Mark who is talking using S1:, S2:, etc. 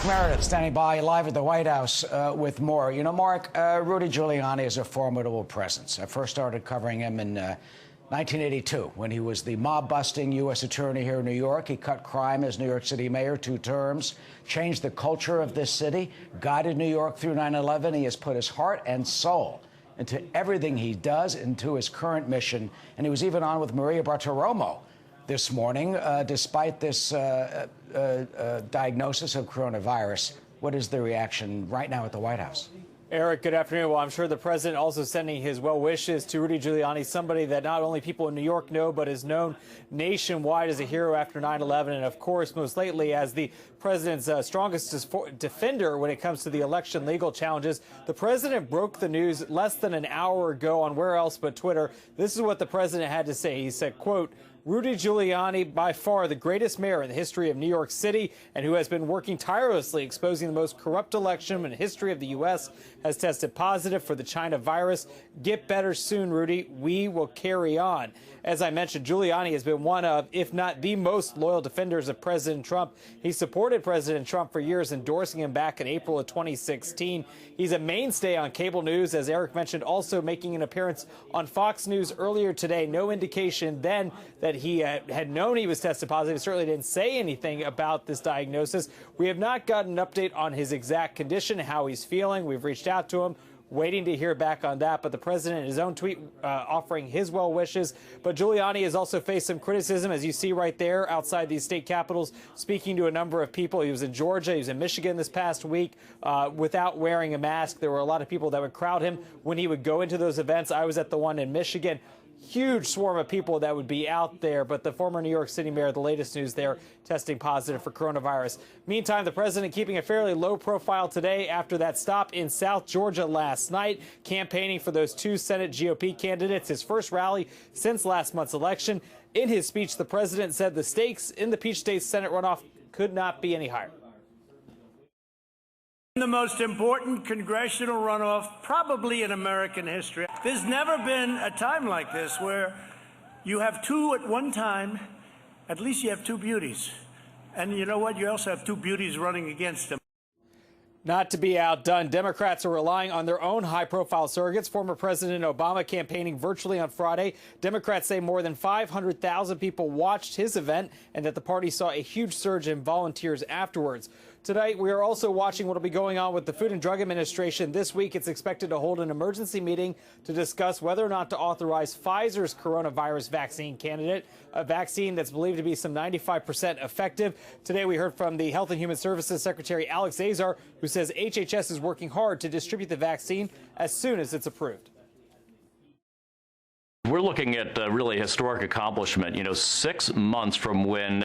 S1: Meredith standing by live at the White House with more. You know, Mark, Rudy Giuliani is a formidable presence. I first started covering him in 1982 when he was the mob-busting U.S. attorney here in New York. He cut crime as New York City mayor 2 terms, changed the culture of this city, guided New York through 9/11. He has put his heart and soul into everything he does, into his current mission. And he was even on with Maria Bartiromo this morning, despite this diagnosis of coronavirus. What is the reaction right now at the White House?
S2: Eric, good afternoon. Well, I'm sure the president also sending his well wishes to Rudy Giuliani, somebody that not only people in New York know, but is known nationwide as a hero after 9/11, and of course, most lately as the president's strongest defender when it comes to the election legal challenges. The president broke the news less than an hour ago on where else but Twitter. This is what the president had to say. He said, quote, Rudy Giuliani, by far the greatest mayor in the history of New York City and who has been working tirelessly exposing the most corrupt election in the history of the U.S., has tested positive for the China virus. Get better soon, Rudy. We will carry on. As I mentioned, Giuliani has been one of, if not the most loyal defenders of President Trump. He supported President Trump for years, endorsing him back in April of 2016. He's a mainstay on cable news, as Eric mentioned, also making an appearance on Fox News earlier today. No indication then that he had known he was tested positive. He certainly didn't say anything about this diagnosis. We have not gotten an update on his exact condition, how he's feeling. We've reached out to him, waiting to hear back on that. But the president, in his own tweet, offering his well wishes. But Giuliani has also faced some criticism, as you see right there outside these state capitals, speaking to a number of people. He was in Georgia, he was in Michigan this past week without wearing a mask. There were a lot of people that would crowd him when he would go into those events. I was at the one in Michigan. Huge swarm of people that would be out there, but the former New York City mayor, the latest news there, testing positive for coronavirus. Meantime, the president keeping a fairly low profile today after that stop in South Georgia last night, campaigning for those 2 Senate GOP candidates, his first rally since last month's election. In his speech, the president said the stakes in the Peach State Senate runoff could not be any higher.
S3: The most important congressional runoff probably in American history. There's never been a time like this where you have 2 at one time. At least you have 2 beauties. And you know what? You also have 2 beauties running against them.
S2: Not to be outdone, Democrats are relying on their own high-profile surrogates. Former President Obama campaigning virtually on Friday. Democrats say more than 500,000 people watched his event and that the party saw a huge surge in volunteers afterwards. Tonight, we are also watching what will be going on with the Food and Drug Administration. This week, it's expected to hold an emergency meeting to discuss whether or not to authorize Pfizer's coronavirus vaccine candidate, a vaccine that's believed to be some 95% effective. Today, we heard from the Health and Human Services Secretary Alex Azar, who says HHS is working hard to distribute the vaccine as soon as it's approved.
S4: We're looking at really historic accomplishment, 6 months from when